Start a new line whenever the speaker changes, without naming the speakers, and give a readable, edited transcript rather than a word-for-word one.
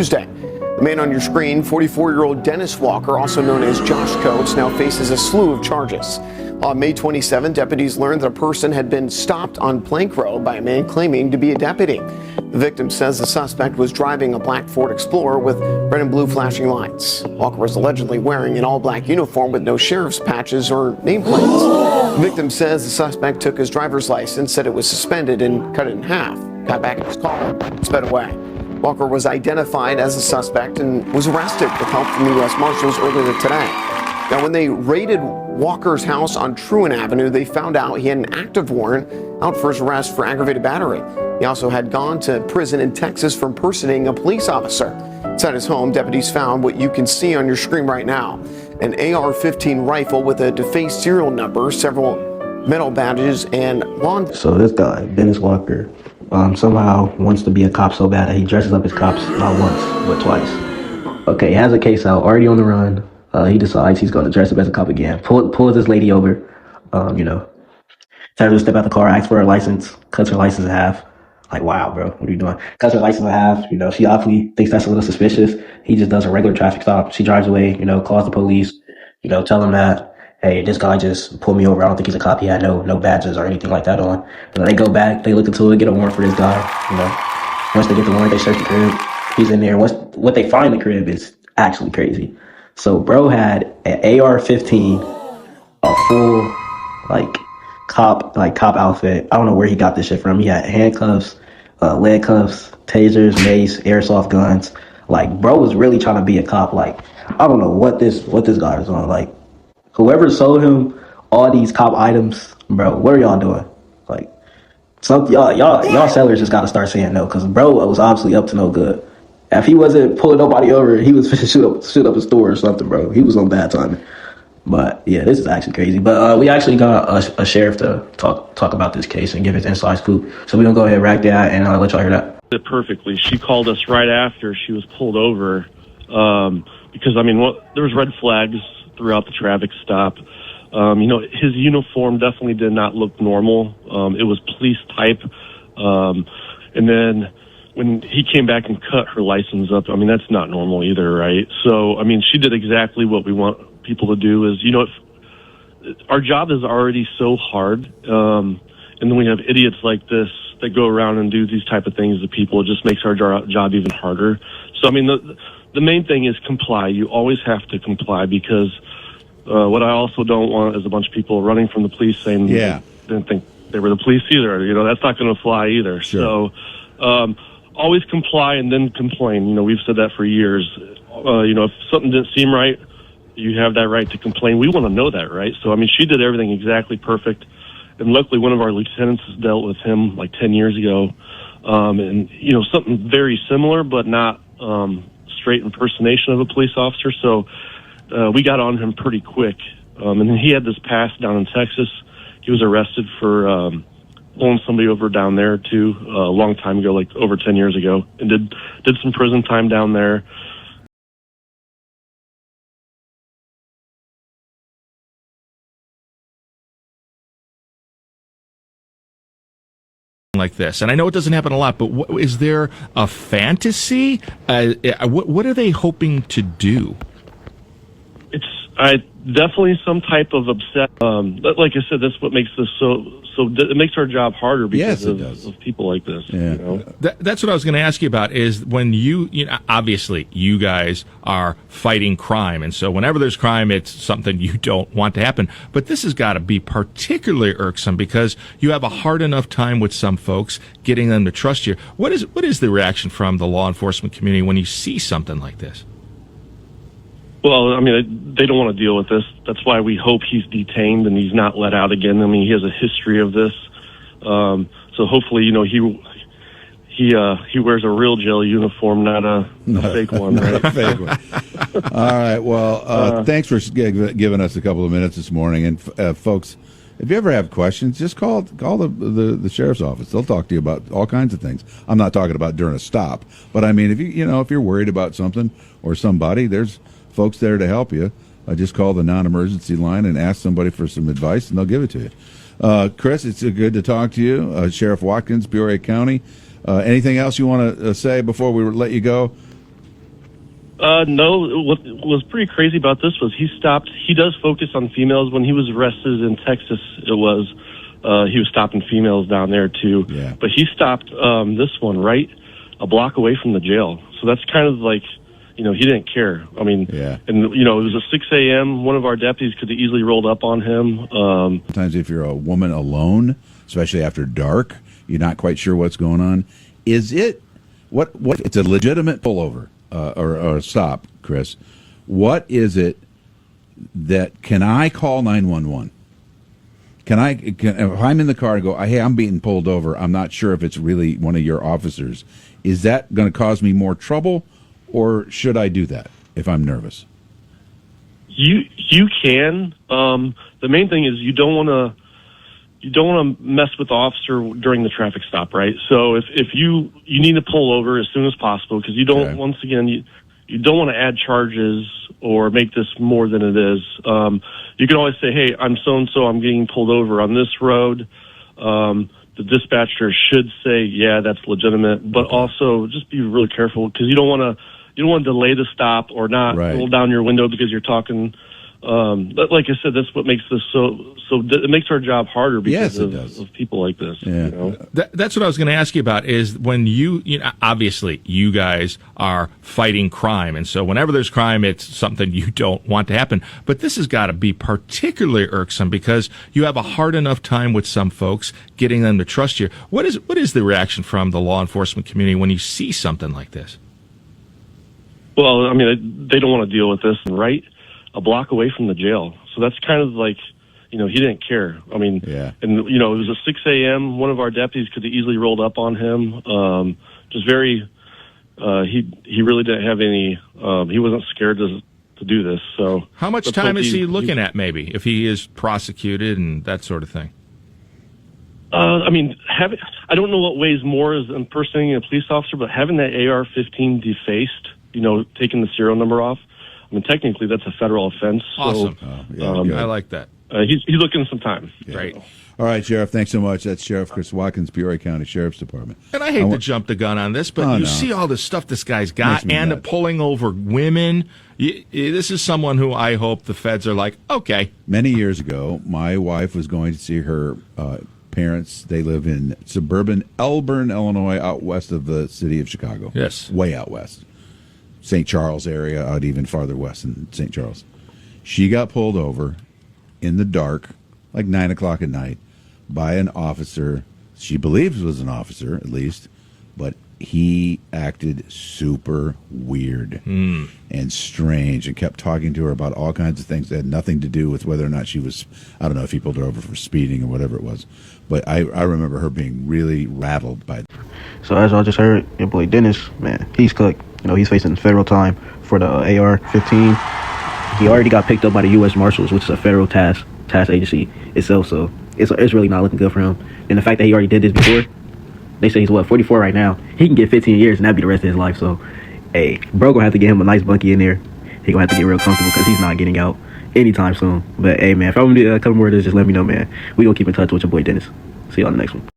Tuesday. The man on your screen, 44-year-old Dennis Walker, also known as Josh Coates, now faces a slew of charges. On May 27, deputies learned that a person had been stopped on Plank Road by a man claiming to be a deputy. The victim says the suspect was driving a black Ford Explorer with red and blue flashing lights. Walker was allegedly wearing an all-black uniform with no sheriff's patches or nameplates. The victim says the suspect took his driver's license, said it was suspended, and cut it in half. Got back in his car, sped away. Walker was identified as a suspect and was arrested with help from the U.S. Marshals earlier today. Now, when they raided Walker's house on Truant Avenue, they found out he had an active warrant out for his arrest for aggravated battery. He also had gone to prison in Texas for impersonating a police officer. Inside his home, deputies found what you can see on your screen right now: an AR-15 rifle with a defaced serial number, several metal badges, and lawn.
So this guy, Dennis Walker, somehow wants to be a cop so bad that he dresses up as cops not once, but twice. Okay, he has a case out, already on the run. He decides he's going to dress up as a cop again. Pulls this lady over, tells her to step out the car, asks for her license, cuts her license in half. Like, wow, bro, what are you doing? Cuts her license in half. She obviously thinks that's a little suspicious. He just does a regular traffic stop. She drives away, calls the police, tell them that, hey, this guy just pulled me over. I don't think he's a cop. He had no badges or anything like that on. And they go back, they look into it, get a warrant for this guy. Once they get the warrant, they search the crib. He's in there. What they find in the crib is actually crazy. So bro had an AR-15, a full cop outfit. I don't know where he got this shit from. He had handcuffs, lead cuffs, tasers, mace, airsoft guns. Bro was really trying to be a cop. I don't know what this guy was on. Whoever sold him all these cop items, bro, what are y'all doing? Y'all sellers just gotta start saying no, because bro was obviously up to no good. If he wasn't pulling nobody over, he was finna shoot up a store or something, bro. He was on bad timing. But yeah, this is actually crazy. But we actually got a sheriff to talk about this case and give his inside scoop. So we're gonna go ahead and rack that, and I'll let y'all hear that.
It perfectly. She called us right after she was pulled over, because there was red flags throughout the traffic stop. His uniform definitely did not look normal. It was police type, and then when he came back and cut her license up, that's not normal either, right? So, she did exactly what we want people to do is, our job is already so hard, and then we have idiots like this that go around and do these type of things to people. It just makes our job even harder. So, the main thing is comply. You always have to comply, because what I also don't want is a bunch of people running from the police saying they didn't think they were the police either. That's not going to fly either.
Sure.
So, always comply and then complain. We've said that for years. If something didn't seem right, you have that right to complain. We want to know that, right? So, she did everything exactly perfect. And luckily, one of our lieutenants has dealt with him 10 years ago. And something very similar, but not straight impersonation of a police officer. So we got on him pretty quick. And then he had this past down in Texas. He was arrested for pulling somebody over down there too, a long time ago, over 10 years ago, and did some prison time down there.
Like this, and I know it doesn't happen a lot, but is there a fantasy? What are they hoping to do?
It's definitely some type of upset. Like I said, that's what makes this so. It makes our job harder because of people like this.
Yeah. That's what I was going to ask you about. Is when obviously you guys are fighting crime, and so whenever there's crime, it's something you don't want to happen. But this has got to be particularly irksome because you have a hard enough time with some folks getting them to trust you. What is the reaction from the law enforcement community when you see something like this?
Well, they don't want to deal with this. That's why we hope he's detained and he's not let out again. He has a history of this. So hopefully, he wears a real jail uniform, not a fake one, right?
A fake one. All right. Well, thanks for giving us a couple of minutes this morning. And folks, if you ever have questions, just call the sheriff's office. They'll talk to you about all kinds of things. I'm not talking about during a stop, but if if you're worried about something or somebody, there's folks there to help you. Just call the non-emergency line and ask somebody for some advice, and they'll give it to you. Chris, it's good to talk to you. Sheriff Watkins, Peoria County. Anything else you want to say before we let you go?
No. What was pretty crazy about this was he stopped. He does focus on females. When he was arrested in Texas, he was stopping females down there too.
Yeah.
But he stopped this one right a block away from the jail. So that's kind of like, he didn't care. I mean,
Yeah.
And it was a 6 a.m. One of our deputies could have easily rolled up on him.
Sometimes if you're a woman alone, especially after dark, you're not quite sure what's going on. Is it what it's a legitimate pullover or a stop, Chris? What is it that can I call 911? If I'm in the car and go, hey, I'm being pulled over, I'm not sure if it's really one of your officers. Is that going to cause me more trouble, or should I do that if I'm nervous?
You can. The main thing is you don't want to mess with the officer during the traffic stop, right? So if you need to pull over as soon as possible, because you don't. Okay. Once again, you don't want to add charges or make this more than it is. You can always say, hey, I'm so-and-so, I'm getting pulled over on this road. The dispatcher should say, yeah, that's legitimate, but also just be really careful, because you don't want to delay the stop or not roll down your window because you're talking. Like I said, that's what makes this so it makes our job harder because of people like this.
Yeah.
That's what I was going to ask you about, is when obviously you guys are fighting crime, and so whenever there's crime, it's something you don't want to happen. But this has got to be particularly irksome because you have a hard enough time with some folks getting them to trust you. What is the reaction from the law enforcement community when you see something like this?
Well, I mean, they don't want to deal with this, right? A block away from the jail. So that's kind of like, he didn't care. I mean,
yeah.
And, it was a 6 a.m. One of our deputies could have easily rolled up on him. Just very, he really didn't have any, he wasn't scared to do this. So
how much time is he looking at, maybe, if he is prosecuted and that sort of thing?
I mean, I don't know what weighs more as impersonating a police officer, but having that AR-15 defaced, taking the serial number off, I mean, technically, that's a federal offense.
Awesome.
So,
I like that.
He's looking some time.
Yeah.
Great.
All right, Sheriff, thanks so much. That's Sheriff Chris Watkins, Peoria County Sheriff's Department.
And I hate to jump the gun on this, but see all the stuff this guy's got, and pulling over women. This is someone who I hope the feds are like, okay.
Many years ago, my wife was going to see her parents. They live in suburban Elburn, Illinois, out west of the city of Chicago.
Yes.
Way out west. St. Charles area, out even farther west than St. Charles. She got pulled over in the dark, like 9 o'clock at night, by an officer. She believes was an officer, at least, but he acted super weird and strange and kept talking to her about all kinds of things that had nothing to do with whether or not she was, I don't know if he pulled her over for speeding or whatever it was. But I remember her being really rattled by it.
So as y'all just heard, your boy Dennis, man, he's cooked. He's facing federal time for the AR-15. He already got picked up by the U.S. Marshals, which is a federal task agency itself. So it's really not looking good for him. And the fact that he already did this before, they say he's 44 right now. He can get 15 years, and that'd be the rest of his life. So, hey, bro, gonna have to get him a nice bunkie in there. He gonna have to get real comfortable because he's not getting out anytime soon. But hey, man, if I want to do a couple more of this, just let me know, man. We gonna keep in touch with your boy Dennis. See you on the next one.